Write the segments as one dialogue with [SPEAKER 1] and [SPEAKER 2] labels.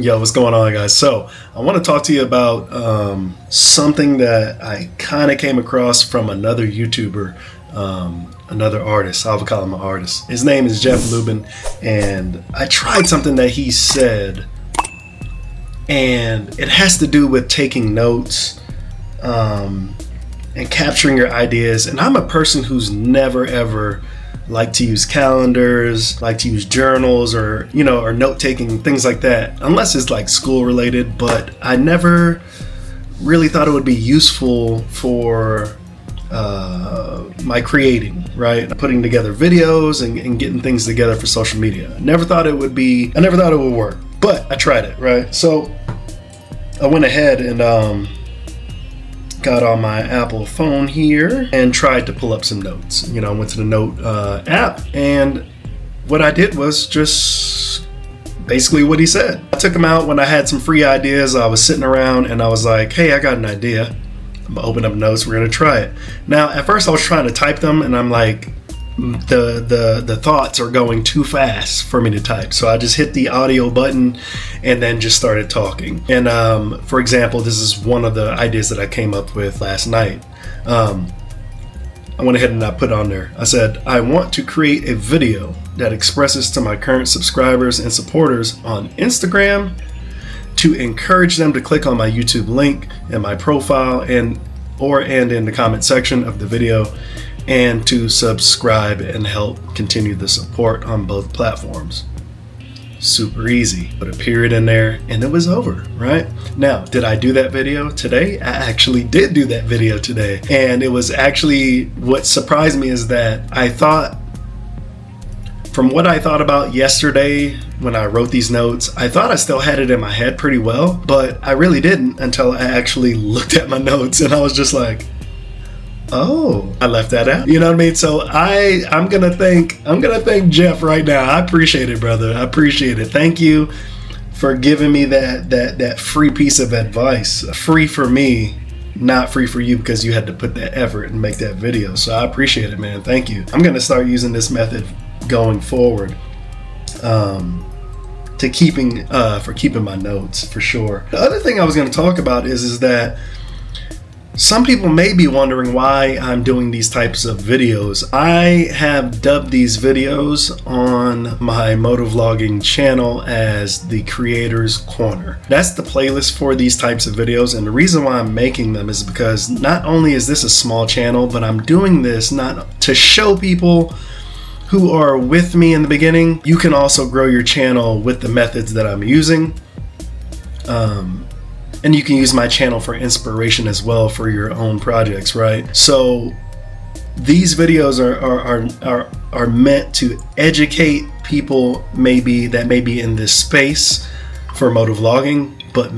[SPEAKER 1] Yo, what's going on, guys? So I want to talk to you about something that I kind of came across from another YouTuber, another artist. I would call him an artist. His name is Jeff Lubin, and I tried something that he said, and it has to do with taking notes and capturing your ideas. And I'm a person who's never ever like to use calendars, like to use journals, or or note-taking, things like that, unless it's like school related. But I never really thought it would be useful for my creating, right? Putting together videos and getting things together for social media. I never thought it would work, but I tried it, right? So I went ahead and got on my Apple phone here and tried to pull up some notes. I went to the note app, and what I did was just basically what he said. I took them out when I had some free ideas. I was sitting around and I was like, hey, I got an idea. I'm gonna open up notes, we're gonna try it. Now, at first I was trying to type them, and I'm like, the thoughts are going too fast for me to type. So I just hit the audio button and then just started talking. And for example, this is one of the ideas that I came up with last night. I went ahead and I put on there, I said, I want to create a video that expresses to my current subscribers and supporters on Instagram to encourage them to click on my YouTube link in my profile and in the comment section of the video, and to subscribe and help continue the support on both platforms. Super easy. Put a period in there and it was over, right? Now, did I do that video today? I actually did do that video today. And it was actually, what surprised me is that from what I thought about yesterday when I wrote these notes, I thought I still had it in my head pretty well, but I really didn't until I actually looked at my notes and I was just like, oh, I left that out. You know what I mean? So I'm gonna thank Jeff right now. I appreciate it, brother. I appreciate it. Thank you for giving me that free piece of advice. Free for me, not free for you, because you had to put that effort and make that video. So I appreciate it, man. Thank you. I'm gonna start using this method going forward for keeping my notes, for sure. The other thing I was gonna talk about is that some people may be wondering why I'm doing these types of videos. I have dubbed these videos on my motovlogging channel as the Creator's Corner. That's the playlist for these types of videos, and the reason why I'm making them is because not only is this a small channel, but I'm doing this not to show people who are with me in the beginning. You can also grow your channel with the methods that I'm using. And you can use my channel for inspiration as well for your own projects, right? So these videos are meant to educate people that may be in this space for motovlogging, but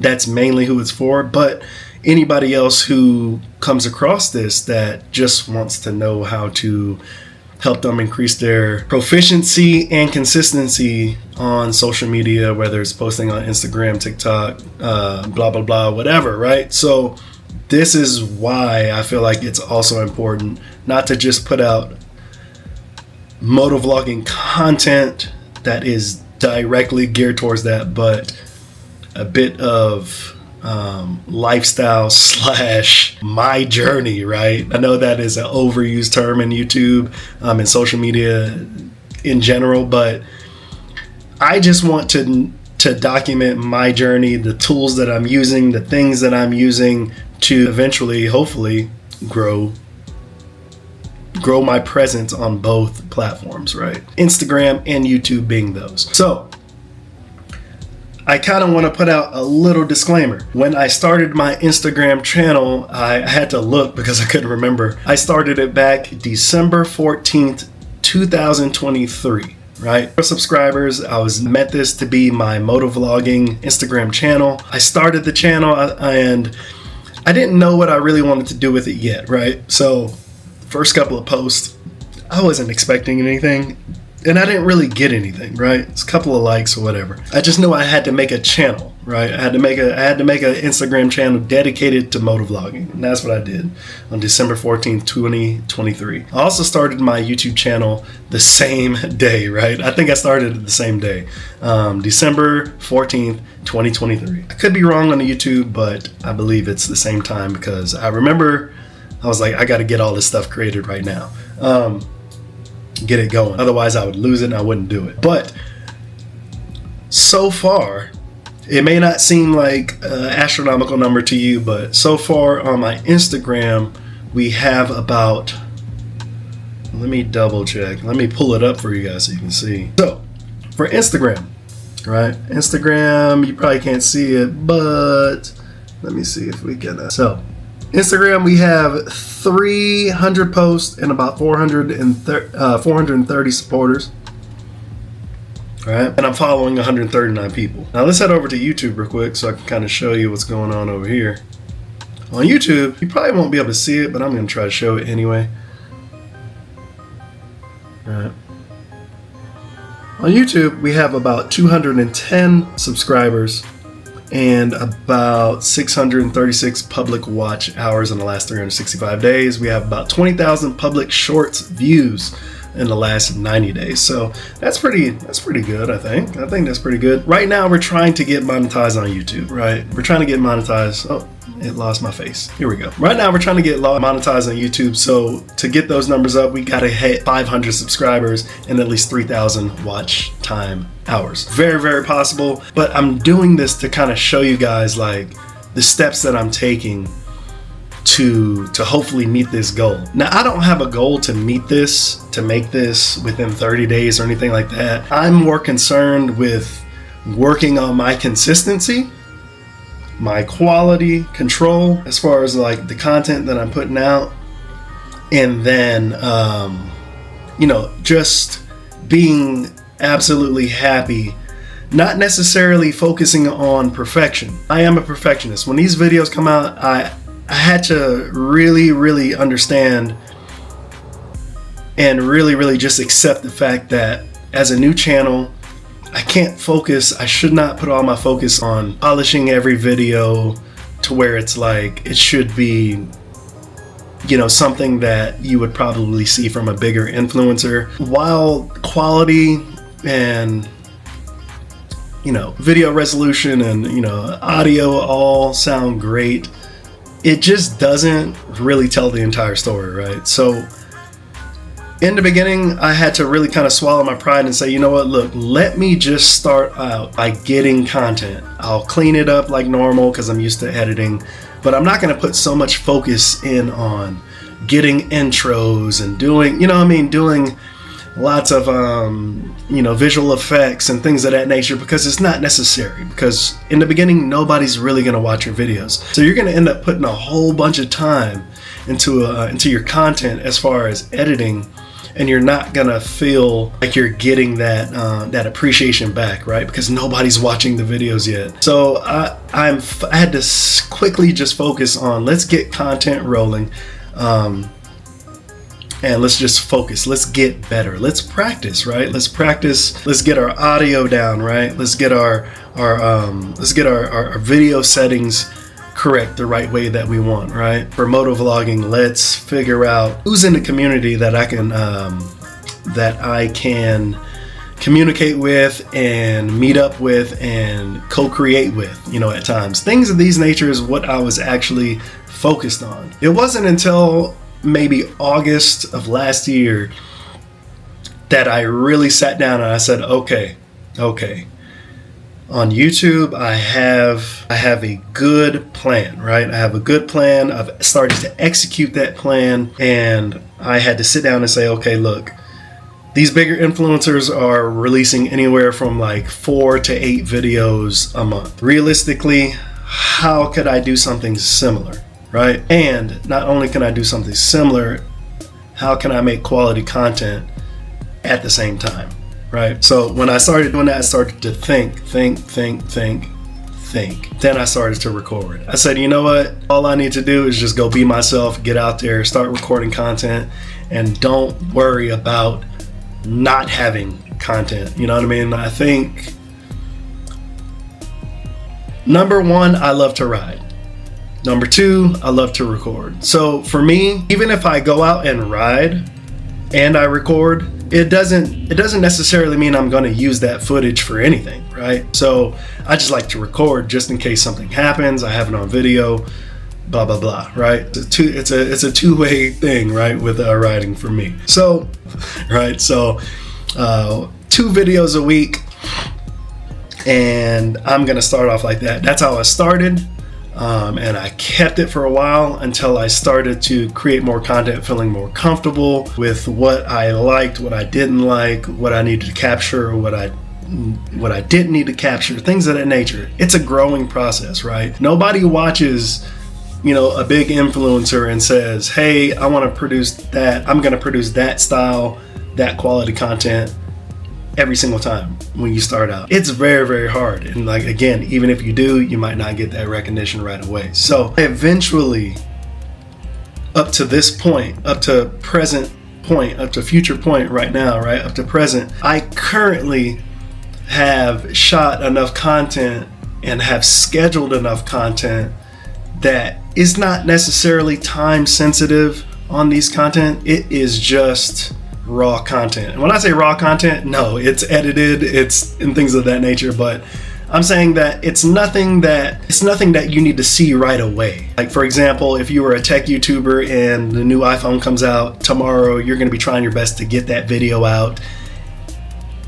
[SPEAKER 1] that's mainly who it's for. But anybody else who comes across this that just wants to know how to help them increase their proficiency and consistency on social media, whether it's posting on Instagram, TikTok, blah, blah, blah, whatever, right? So this is why I feel like it's also important not to just put out motovlogging content that is directly geared towards that, but a bit of lifestyle / my journey, right? I know that is an overused term in YouTube, and social media in general, but I just want to document my journey, the tools that I'm using, the things that I'm using to eventually, hopefully, grow my presence on both platforms, right? Instagram and YouTube being those. So I kind of want to put out a little disclaimer. When I started my Instagram channel, I had to look because I couldn't remember. I started it back December 14th, 2023, right? For subscribers, I meant this to be my motovlogging Instagram channel. I started the channel and I didn't know what I really wanted to do with it yet, right? So first couple of posts, I wasn't expecting anything. and I didn't really get anything, right? It's a couple of likes or whatever. I just knew I had to make a channel, right? I had to make an Instagram channel dedicated to motovlogging, and that's what I did on December 14th, 2023. I also started my YouTube channel the same day, right? I think I started it the same day, December 14th, 2023. I could be wrong on the YouTube, but I believe it's the same time because I remember I was like, I got to get all this stuff created right now. Get it going. Otherwise, I would lose it and I wouldn't do it. But so far, it may not seem like an astronomical number to you, but so far on my Instagram, we have about, let me double check. Let me pull it up for you guys so you can see. So for Instagram, right? Instagram, you probably can't see it, but let me see if we can. So Instagram, we have 300 posts and about 430 supporters. All right, and I'm following 139 people. Now let's head over to YouTube real quick so I can kind of show you what's going on over here. On YouTube, you probably won't be able to see it, but I'm going to try to show it anyway. All right. On YouTube, we have about 210 subscribers and about 636 public watch hours in the last 365 days. We have about 20,000 public shorts views in the last 90 days. So that's pretty good, I think. I think that's pretty good. Right now, we're trying to get monetized on YouTube, right? We're trying to get monetized. Oh, it lost my face. Here we go. Right now, we're trying to get monetized on YouTube. So to get those numbers up, we got to hit 500 subscribers and at least 3,000 watch time hours. Very, very possible. But I'm doing this to kind of show you guys like the steps that I'm taking to hopefully meet this goal. Now, I don't have a goal to meet this, to make this within 30 days or anything like that. I'm more concerned with working on my consistency, my quality control as far as like the content that I'm putting out, and then just being absolutely happy, not necessarily focusing on perfection. I am a perfectionist. When these videos come out, I had to really understand and really just accept the fact that as a new channel, I can't focus. I should not put all my focus on polishing every video to where it's like it should be, something that you would probably see from a bigger influencer. While quality and video resolution and audio all sound great, it just doesn't really tell the entire story, right? So in the beginning, I had to really kind of swallow my pride and say, you know what, look, let me just start out by getting content. I'll clean it up like normal because I'm used to editing, but I'm not going to put so much focus in on getting intros and doing lots of visual effects and things of that nature, because it's not necessary. Because in the beginning, nobody's really going to watch your videos, so you're going to end up putting a whole bunch of time into your content as far as editing, and you're not going to feel like you're getting that appreciation back, right? Because nobody's watching the videos yet. So I had to quickly just focus on, let's get content rolling. And let's just focus. Let's get better. Let's practice, right? Let's practice. Let's get our audio down, right? Let's get our video settings correct the right way that we want, right? For motovlogging, let's figure out who's in the community that I can communicate with and meet up with and co-create with, at times. Things of these nature is what I was actually focused on. It wasn't until maybe August of last year that I really sat down and I said, okay, on YouTube, I have a good plan, right? I have a good plan. I've started to execute that plan, and I had to sit down and say, okay, look, these bigger influencers are releasing anywhere from like 4 to 8 videos a month. Realistically, how could I do something similar? Right? And not only can I do something similar, how can I make quality content at the same time? Right? So when I started doing that, I started to think. Then I started to record. I said, you know what? All I need to do is just go be myself, get out there, start recording content, and don't worry about not having content. You know what I mean? I think number one, I love to ride. Number two, I love to record. So for me, even if I go out and ride and I record, it doesn't necessarily mean I'm going to use that footage for anything, right? So I just like to record just in case something happens. I have it on video, blah blah blah, right? It's a two-way thing, right, with riding for me. So, right, so 2 videos a week, and I'm gonna start off like that. That's how I started. And I kept it for a while until I started to create more content, feeling more comfortable with what I liked, what I didn't like, what I needed to capture, what I didn't need to capture, things of that nature. It's a growing process, right? Nobody watches, a big influencer and says, hey, I want to produce that. I'm going to produce that style, that quality content every single time when you start out. It's very, very hard. And like, again, even if you do, you might not get that recognition right away. So eventually, up to this point, up to present point, up to future point right now, right, up to present, I currently have shot enough content and have scheduled enough content that is not necessarily time sensitive on these content. It is just raw content. And when I say raw content, no, it's edited, it's and things of that nature, but I'm saying that it's nothing that you need to see right away. Like, for example, if you were a tech YouTuber and the new iPhone comes out tomorrow, you're going to be trying your best to get that video out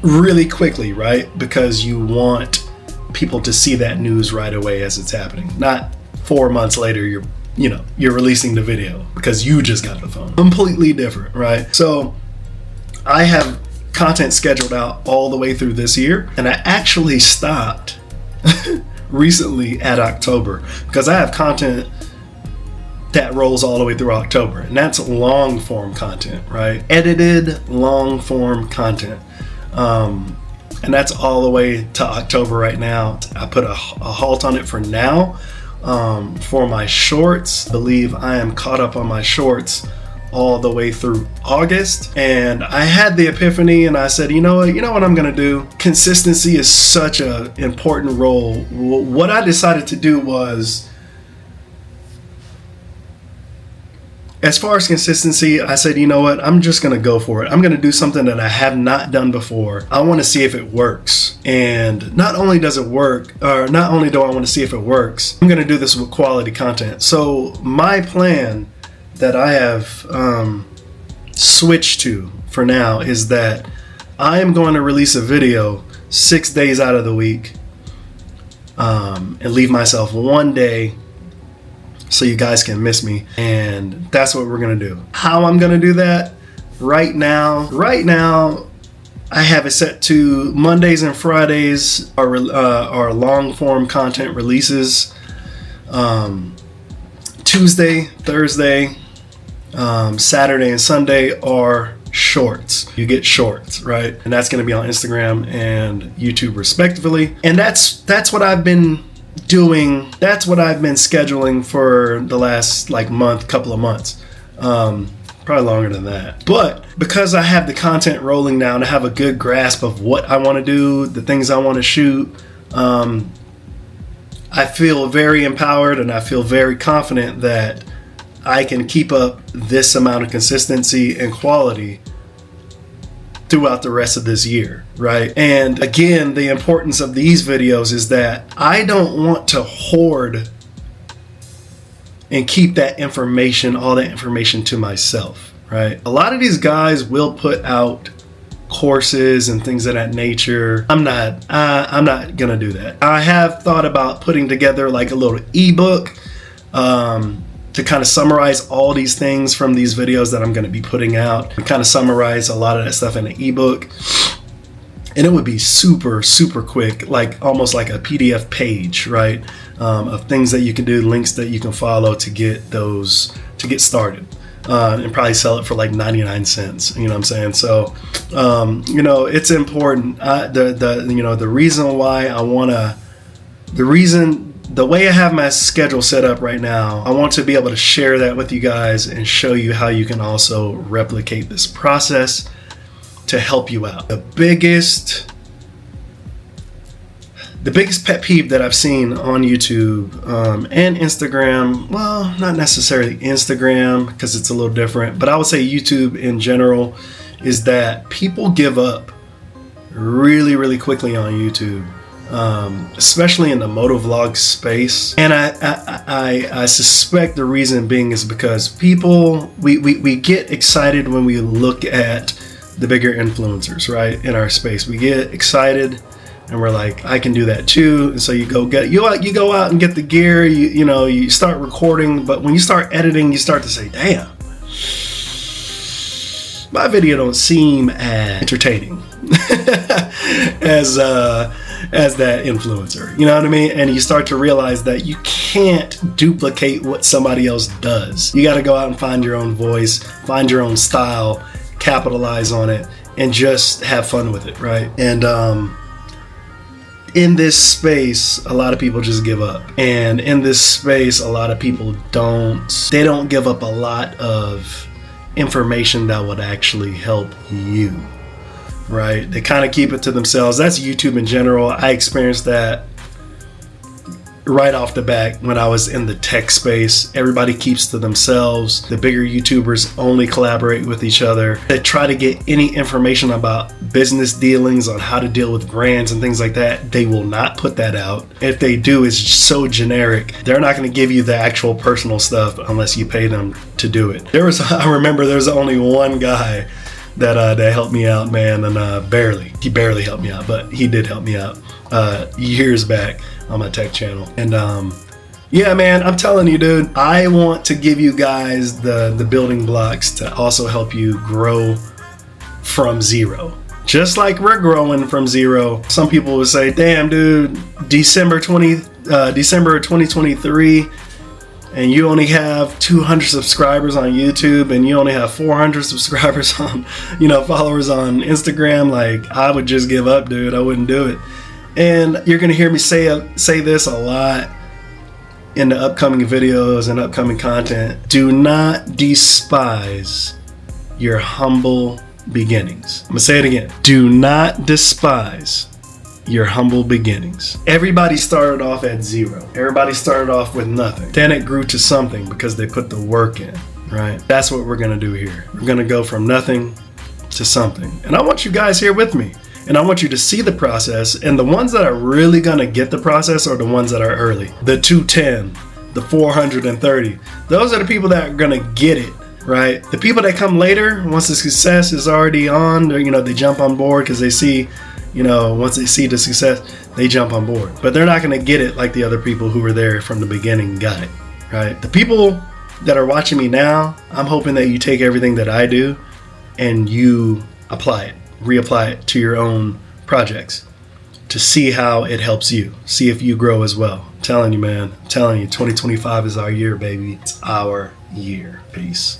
[SPEAKER 1] really quickly, right? Because you want people to see that news right away as it's happening. Not 4 months later you're releasing the video because you just got the phone. Completely different, right? So I have content scheduled out all the way through this year, and I actually stopped recently at October because I have content that rolls all the way through October, and that's long form content, right? Edited long form content, and that's all the way to October right now. I put a halt on it for now. For my shorts, I believe I am caught up on my shorts all the way through August, and I had the epiphany and I said, you know what I'm gonna do? Consistency is such an important role. What I decided to do was, as far as consistency, I said, you know what, I'm just gonna go for it. I'm gonna do something that I have not done before. I want to see if it works. And not only does it work, or not only do I want to see if it works, I'm gonna do this with quality content. So my plan that I have switched to for now is that I am going to release a video 6 days out of the week, and leave myself 1 day so you guys can miss me. And that's what we're gonna do. How I'm gonna do that right now I have it set to Mondays and Fridays are long form content releases. Tuesday, Thursday, Saturday and Sunday are shorts. You get shorts, right? And that's going to be on Instagram and YouTube respectively. And that's what I've been doing. That's what I've been scheduling for the last couple of months. Probably longer than that. But because I have the content rolling now and I have a good grasp of what I want to do, the things I want to shoot, I feel very empowered and I feel very confident that I can keep up this amount of consistency and quality throughout the rest of this year, right? And again, the importance of these videos is that I don't want to hoard and keep that information, all that information to myself, right? A lot of these guys will put out courses and things of that nature. I'm not gonna do that. I have thought about putting together like a little ebook to kind of summarize all these things from these videos that I'm going to be putting out, and kind of summarize a lot of that stuff in an ebook. And it would be super, super quick, like almost like a PDF page, right? Of things that you can do, links that you can follow to get started. And probably sell it for like 99 cents. You know what I'm saying? So, it's important. The way I have my schedule set up right now, I want to be able to share that with you guys and show you how you can also replicate this process to help you out. The biggest pet peeve that I've seen on YouTube and Instagram, well, not necessarily Instagram because it's a little different, but I would say YouTube in general, is that people give up really, really quickly on YouTube, especially in the motovlog space. And I suspect the reason being is because people, we get excited when we look at the bigger influencers, right, in our space. We get excited and we're like, I can do that too. And so you go out and get the gear, you start recording, but when you start editing, you start to say, damn, my video don't seem as entertaining as that influencer. You know what I mean? And you start to realize that you can't duplicate what somebody else does. You got to go out and find your own voice, find your own style, capitalize on it, and just have fun with it, right? And in this space, a lot of people just give up. And in this space, a lot of people don't give up a lot of information that would actually help you, right? They kind of keep it to themselves. That's YouTube in general. I experienced that right off the bat when I was in the tech space. Everybody keeps to themselves. The bigger YouTubers only collaborate with each other. They try to get any information about business dealings, on how to deal with brands and things like that. They will not put that out. If they do, it's so generic. They're not going to give you the actual personal stuff unless you pay them to do it. I remember there was only one guy that helped me out, man, and he barely helped me out, but he did help me out years back on my tech channel. And yeah, man, I'm telling you, dude, I want to give you guys the building blocks to also help you grow from zero, just like we're growing from zero. Some people would say, damn, dude, December 2023, and you only have 200 subscribers on YouTube, and you only have 400 subscribers on, followers on Instagram. Like, I would just give up, dude. I wouldn't do it. And you're gonna hear me say this a lot in the upcoming videos and upcoming content. Do not despise your humble beginnings. I'm gonna say it again. Do not despise your humble beginnings. Everybody started off at zero. Everybody started off with nothing. Then it grew to something because they put the work in, right? That's what we're gonna do here. We're gonna go from nothing to something. And I want you guys here with me. And I want you to see the process. And the ones that are really gonna get the process are the ones that are early. The 210, the 430. Those are the people that are gonna get it, right? The people that come later, once the success is already on, they jump on board because they see, once they see the success, they jump on board. But they're not gonna get it like the other people who were there from the beginning got it, right? The people that are watching me now, I'm hoping that you take everything that I do and you apply it. Reapply it to your own projects to see how it helps you. See if you grow as well. I'm telling you, man. I'm telling you, 2025 is our year, baby. It's our year. Peace.